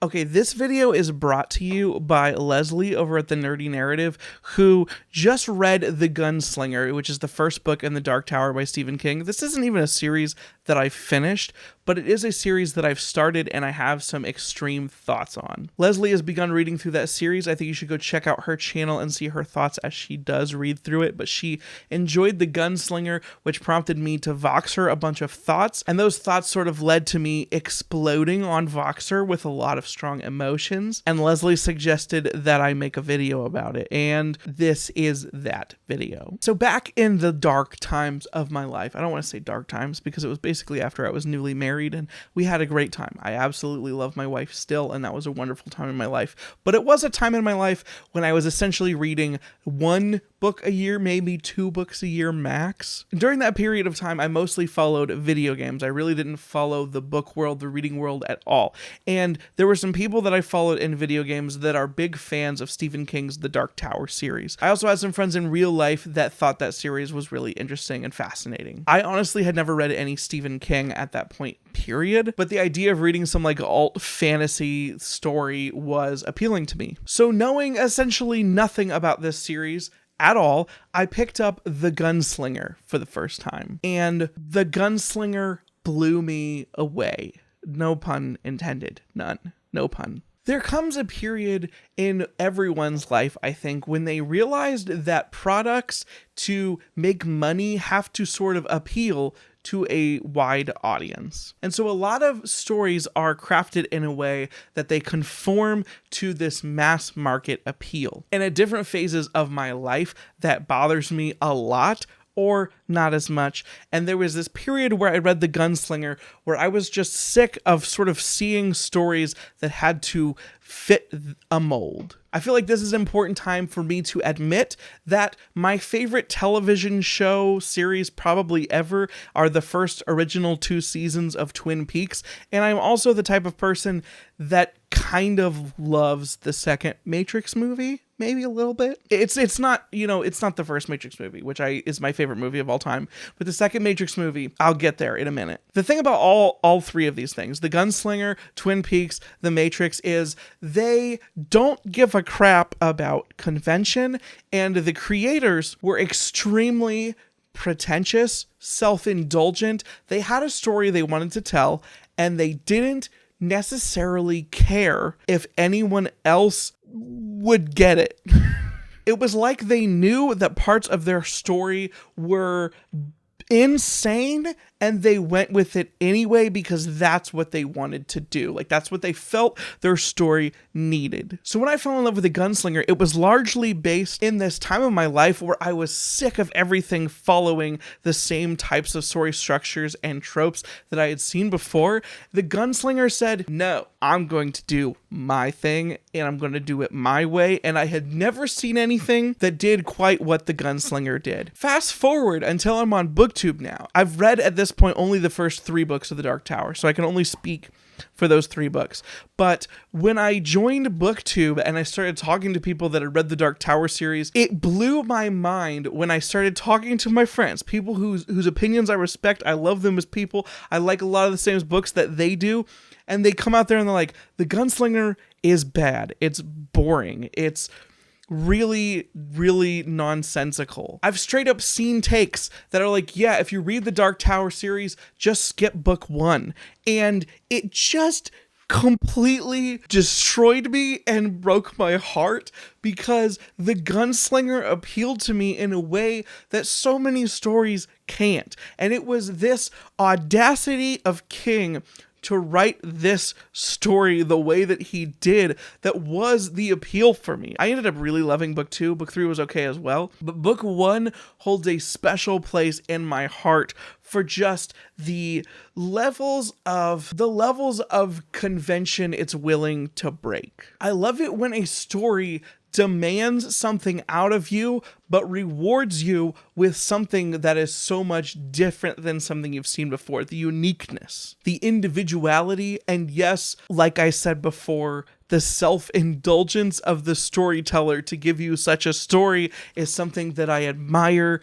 Okay, this video is brought to you by Leslie over at The Nerdy Narrative, who just read The Gunslinger, which is the first book in the Dark Tower by Stephen King. This isn't even a series that I finished, but it is a series that I've started and I have some extreme thoughts on. Leslie has begun reading through that series. I think you should go check out her channel and see her thoughts as she does read through it, but she enjoyed The Gunslinger, which prompted me to Voxer a bunch of thoughts, and those thoughts sort of led to me exploding on Voxer with a lot of strong emotions, and Leslie suggested that I make a video about it, and this is that video. So back in the dark times of my life, I don't want to say dark times because it was basically after I was newly married and we had a great time. I absolutely love my wife still, and that was a wonderful time in my life, but it was a time in my life when I was essentially reading one book a year, maybe 2 books a year max. During that period of time, I mostly followed video games. I really didn't follow the book world, the reading world at all. And there were some people that I followed in video games that are big fans of Stephen King's The Dark Tower series. I also had some friends in real life that thought that series was really interesting and fascinating. I honestly had never read any Stephen King at that point, period, but the idea of reading some like alt fantasy story was appealing to me. So knowing essentially nothing about this series at all, I picked up The Gunslinger for the first time, and The Gunslinger blew me away. No pun intended. None. No pun. There comes a period in everyone's life, I think, when they realized that products to make money have to sort of appeal to a wide audience. And so a lot of stories are crafted in a way that they conform to this mass market appeal. And at different phases of my life, that bothers me a lot, or not as much. And there was this period where I read The Gunslinger where I was just sick of sort of seeing stories that had to fit a mold. I feel like this is an important time for me to admit that my favorite television show series probably ever are the first original 2 seasons of Twin Peaks. And I'm also the type of person that kind of loves the second Matrix movie. Maybe a little bit. It's not, it's not the first Matrix movie, which is my favorite movie of all time, but the second Matrix movie, I'll get there in a minute. The thing about all 3 of these things, The Gunslinger, Twin Peaks, The Matrix, is they don't give a crap about convention, and the creators were extremely pretentious, self-indulgent. They had a story they wanted to tell, and they didn't necessarily care if anyone else would get it. It was like they knew that parts of their story were insane and they went with it anyway because that's what they wanted to do. Like, that's what they felt their story needed. So when I fell in love with The Gunslinger, it was largely based in this time of my life where I was sick of everything following the same types of story structures and tropes that I had seen before. The Gunslinger said, no, I'm going to do my thing and I'm going to do it my way. And I had never seen anything that did quite what The Gunslinger did. Fast forward until I'm on booktube now. I've read at this point only the first 3 books of The Dark Tower, so I can only speak for those 3 books. But when I joined booktube and I started talking to people that had read the Dark Tower series, it blew my mind when I started talking to my friends, people whose opinions I respect. I love them as people. I like a lot of the same books that they do. And they come out there and they're like, The Gunslinger is bad. It's boring. It's really, really nonsensical. I've straight up seen takes that are like, yeah, if you read the Dark Tower series, just skip book 1. And it just completely destroyed me and broke my heart because The Gunslinger appealed to me in a way that so many stories can't. And it was this audacity of King to write this story the way that he did that was the appeal for me. I ended up really loving book 2. Book 3 was okay as well. But book 1 holds a special place in my heart for just the levels of convention it's willing to break. I love it when a story demands something out of you, but rewards you with something that is so much different than something you've seen before. The uniqueness, the individuality, and yes, like I said before, the self-indulgence of the storyteller to give you such a story is something that I admire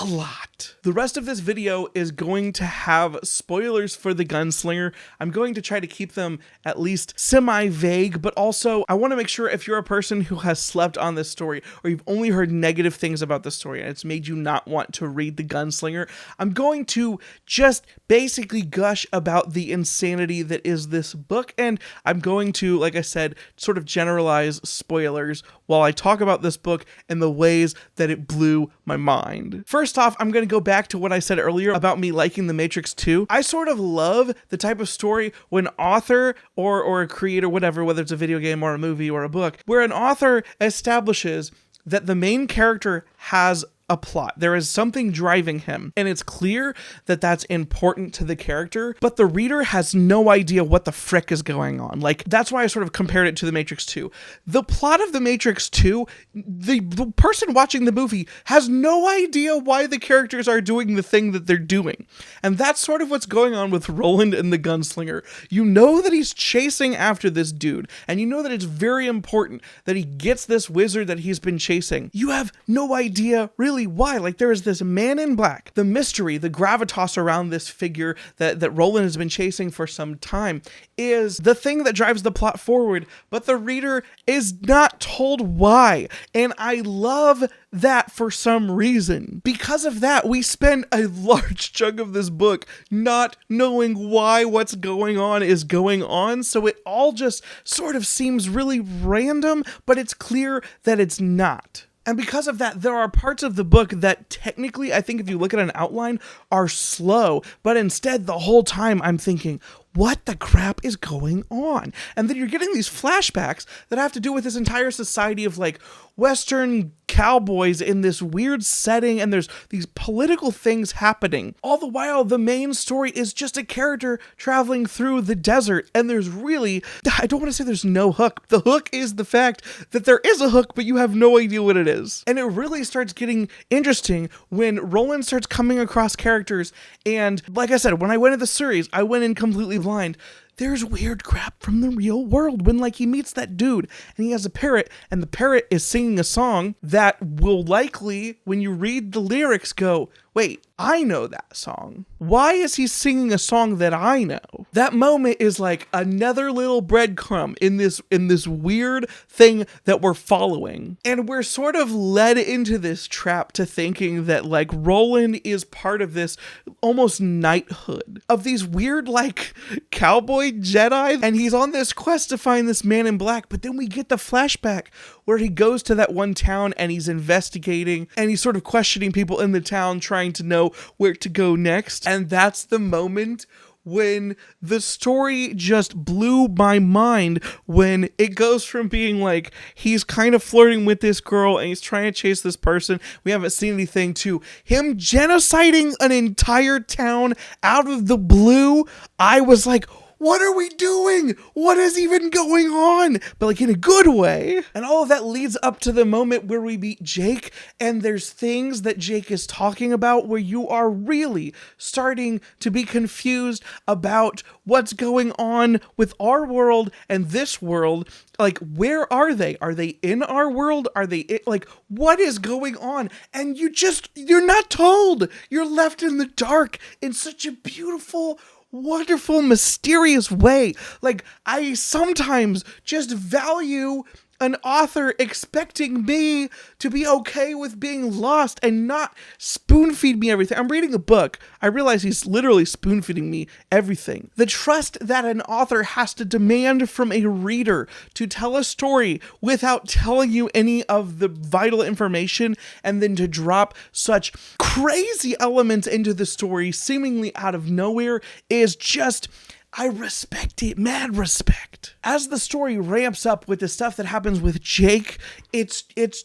a lot. The rest of this video is going to have spoilers for the Gunslinger. I'm going to try to keep them at least semi-vague, but also I want to make sure if you're a person who has slept on this story or you've only heard negative things about the story and it's made you not want to read the Gunslinger, I'm going to just basically gush about the insanity that is this book, and I'm going to, like I said, sort of generalize spoilers while I talk about this book and the ways that it blew my mind. First off, I'm going to go back to what I said earlier about me liking The Matrix 2. I sort of love the type of story when an author or a creator, whatever, whether it's a video game or a movie or a book, where an author establishes that the main character has a plot. There is something driving him, and it's clear that that's important to the character, but the reader has no idea what the frick is going on. Like, that's why I sort of compared it to The Matrix 2. The plot of The Matrix 2, the person watching the movie has no idea why the characters are doing the thing that they're doing. And that's sort of what's going on with Roland and the Gunslinger. You know that he's chasing after this dude, and you know that it's very important that he gets this wizard that he's been chasing. You have no idea really why. Like, there is this man in black. The mystery, the gravitas around this figure that Roland has been chasing for some time is the thing that drives the plot forward, but the reader is not told why. And I love that for some reason. Because of that, we spend a large chunk of this book not knowing why what's going on is going on, so it all just sort of seems really random, but it's clear that it's not. And because of that, there are parts of the book that technically, I think if you look at an outline, are slow, but instead the whole time I'm thinking, what the crap is going on? And then you're getting these flashbacks that have to do with this entire society of like Western cowboys in this weird setting, and there's these political things happening. All the while, the main story is just a character traveling through the desert, and there's really, I don't want to say there's no hook. The hook is the fact that there is a hook, but you have no idea what it is. And it really starts getting interesting when Roland starts coming across characters, and like I said, when I went into the series, I went in completely blind. There's weird crap from the real world when, like, he meets that dude and he has a parrot, and the parrot is singing a song that will likely, when you read the lyrics, go, wait, I know that song. Why is he singing a song that I know? That moment is like another little breadcrumb in this weird thing that we're following. And we're sort of led into this trap to thinking that like Roland is part of this almost knighthood of these weird like cowboy Jedi. And he's on this quest to find this man in black. But then we get the flashback where he goes to that one town and he's investigating and he's sort of questioning people in the town, trying to know where to go next. And that's the moment when the story just blew my mind, when it goes from being like he's kind of flirting with this girl and he's trying to chase this person we haven't seen anything, to him genociding an entire town out of the blue. I was like, what are we doing? What is even going on? But like in a good way. And all of that leads up to the moment where we meet Jake, and there's things that Jake is talking about where you are really starting to be confused about what's going on with our world and this world. Like, where are they? Are they in our world? Are they like, what is going on? And you're not told. You're left in the dark in such a beautiful, wonderful, mysterious way. Like, I sometimes just value an author expecting me to be okay with being lost and not spoon feed me everything. I'm reading a book. I realize he's literally spoon feeding me everything. The trust that an author has to demand from a reader to tell a story without telling you any of the vital information, and then to drop such crazy elements into the story seemingly out of nowhere, is just, I respect it, mad respect. As the story ramps up with the stuff that happens with Jake, it's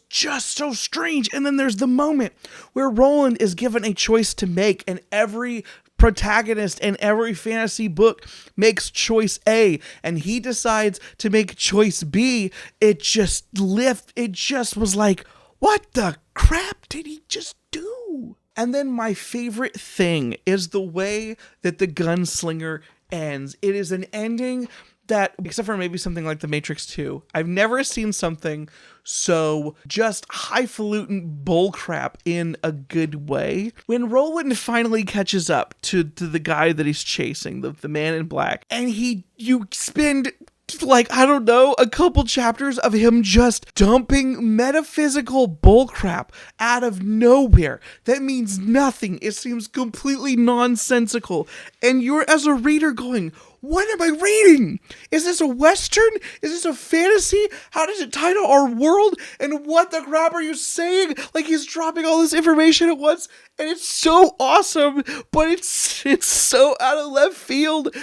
just so strange. And then there's the moment where Roland is given a choice to make, and every protagonist in every fantasy book makes choice A, and he decides to make choice B. It just was like, what the crap did he just do? And then my favorite thing is the way that the Gunslinger ends. It is an ending that, except for maybe something like The Matrix 2, I've never seen something so just highfalutin bullcrap in a good way. When Roland finally catches up to the guy that he's chasing, the man in black, and you spend like, I don't know, a couple chapters of him just dumping metaphysical bullcrap out of nowhere. That means nothing. It seems completely nonsensical. And you're, as a reader, going, what am I reading? Is this a Western? Is this a fantasy? How does it tie to our world? And what the crap are you saying? Like, he's dropping all this information at once, and it's so awesome, but it's so out of left field.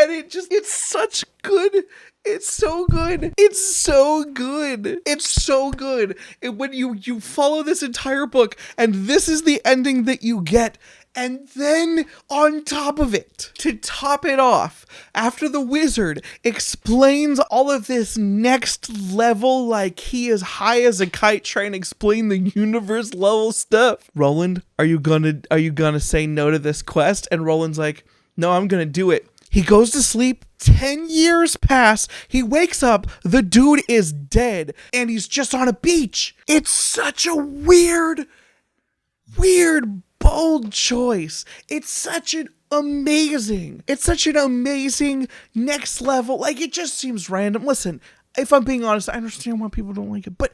And it's such good. It's so good. It's so good. It's so good. When you follow this entire book, and this is the ending that you get, and then on top of it, to top it off, after the wizard explains all of this next level, like he is high as a kite trying to explain the universe level stuff. Roland, are you gonna say no to this quest? And Roland's like, no, I'm gonna do it. He goes to sleep, 10 years pass, he wakes up, the dude is dead, and he's just on a beach. It's such a weird, bold choice. It's such an amazing next level. Like, it just seems random. Listen, if I'm being honest, I understand why people don't like it, but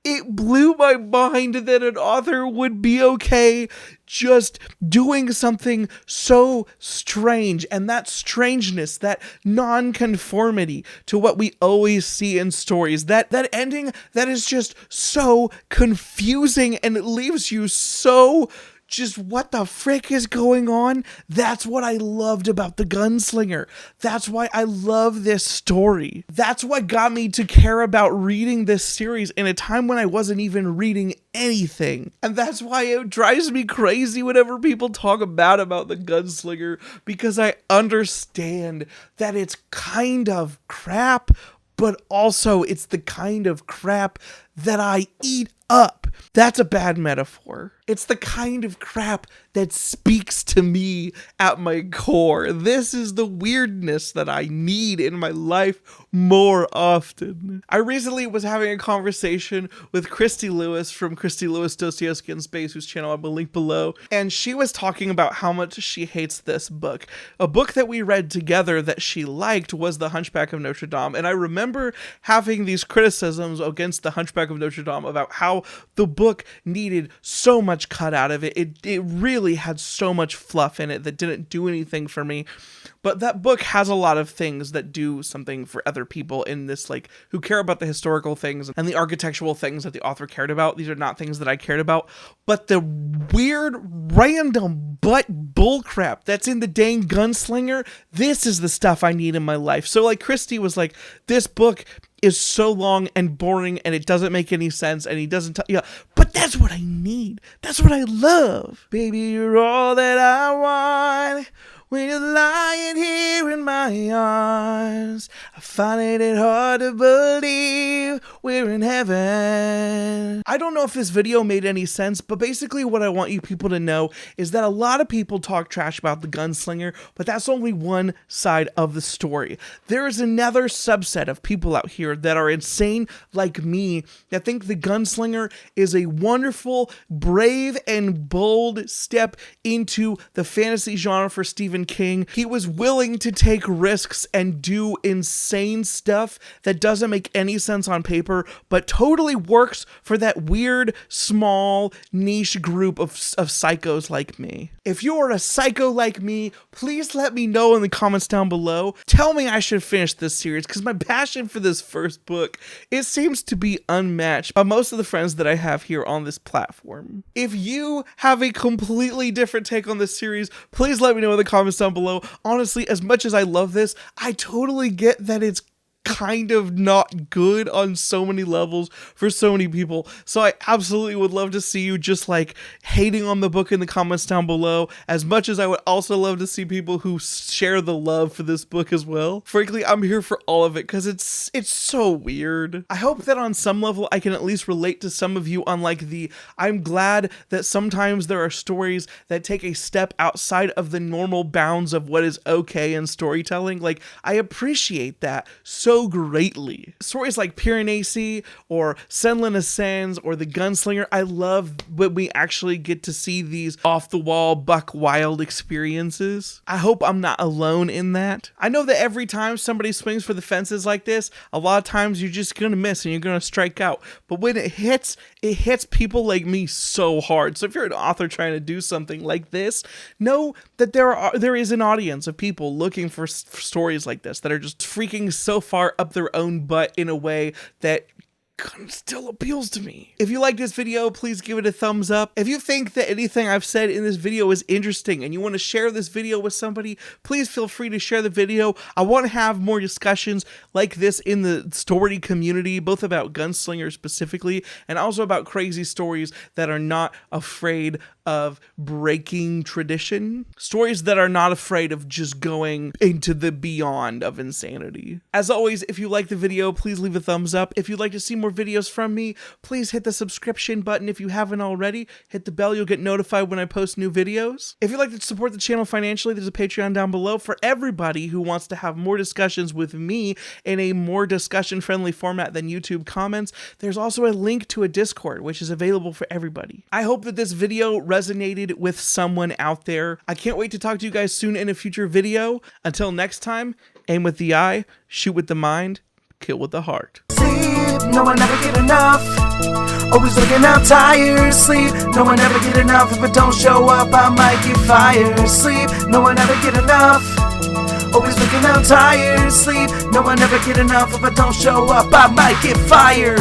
it blew my mind that an author would be okay just doing something so strange, and that strangeness, that non-conformity to what we always see in stories, that ending that is just so confusing and it leaves you so just, what the frick is going on? That's what I loved about The Gunslinger. That's why I love this story. That's what got me to care about reading this series in a time when I wasn't even reading anything. And that's why it drives me crazy whenever people talk about The Gunslinger, because I understand that it's kind of crap, but also it's the kind of crap that I eat up. That's a bad metaphor. It's the kind of crap that speaks to me at my core. This is the weirdness that I need in my life more often. I recently was having a conversation with Christy Lewis from Christy Lewis Dostoevsky in Space, whose channel I will link below, and she was talking about how much she hates this book. A book that we read together that she liked was The Hunchback of Notre Dame, and I remember having these criticisms against The Hunchback of Notre Dame about how the book needed so much cut out of it. It really had so much fluff in it that didn't do anything for me. But that book has a lot of things that do something for other people in this, like, who care about the historical things and the architectural things that the author cared about. These are not things that I cared about. But the weird, random bullcrap that's in the dang Gunslinger, this is the stuff I need in my life. So, like, Christy was like, this book is so long and boring and it doesn't make any sense and he doesn't but that's what I need. That's what I love. Baby, you're all that I want. When you're lying here in my arms, I find it hard to believe we're in heaven. I don't know if this video made any sense, but basically what I want you people to know is that a lot of people talk trash about The Gunslinger, but that's only one side of the story. There is another subset of people out here that are insane like me, that think The Gunslinger is a wonderful, brave, and bold step into the fantasy genre for Stephen King. He was willing to take risks and do insane stuff that doesn't make any sense on paper, but totally works for that weird, small, niche group of psychos like me. If you are a psycho like me, please let me know in the comments down below. Tell me I should finish this series, because my passion for this first book, it seems to be unmatched by most of the friends that I have here on this platform. If you have a completely different take on this series, please let me know in the comments down below. Honestly, as much as I love this, I totally get that it's kind of not good on so many levels for so many people. So I absolutely would love to see you just like hating on the book in the comments down below, as much as I would also love to see people who share the love for this book as well. Frankly, I'm here for all of it because it's so weird. I hope that on some level I can at least relate to some of you on like I'm glad that sometimes there are stories that take a step outside of the normal bounds of what is okay in storytelling. Like, I appreciate that so greatly. Stories like Piranesi or Senlin Ascends or The Gunslinger, I love when we actually get to see these off-the-wall, buck wild experiences. I hope I'm not alone in that. I know that every time somebody swings for the fences like this, a lot of times you're just gonna miss and you're gonna strike out. But when it hits people like me so hard. So if you're an author trying to do something like this, know that there is an audience of people looking for stories like this that are just freaking so far up their own butt in a way that still appeals to me. If you like this video, please give it a thumbs up. If you think that anything I've said in this video is interesting and you want to share this video with somebody, please feel free to share the video. I want to have more discussions like this in the story community, both about Gunslinger specifically and also about crazy stories that are not afraid of breaking tradition. Stories that are not afraid of just going into the beyond of insanity. As always, if you like the video, please leave a thumbs up. If you'd like to see more videos from me, please hit the subscription button if you haven't already. Hit the bell, you'll get notified when I post new videos. If you'd like to support the channel financially, there's a Patreon down below for everybody who wants to have more discussions with me in a more discussion-friendly format than YouTube comments. There's also a link to a Discord, which is available for everybody. I hope that this video resonated with someone out there. I can't wait to talk to you guys soon in a future video. Until next time, aim with the eye, shoot with the mind, kill with the heart. Sleep, no one ever get enough. Always looking out tired. Sleep, no one ever get enough. If it don't show up, I might get fired. Sleep, no one ever get enough. Always looking out tired. Sleep, no one ever get enough. If I don't show up, I might get fired.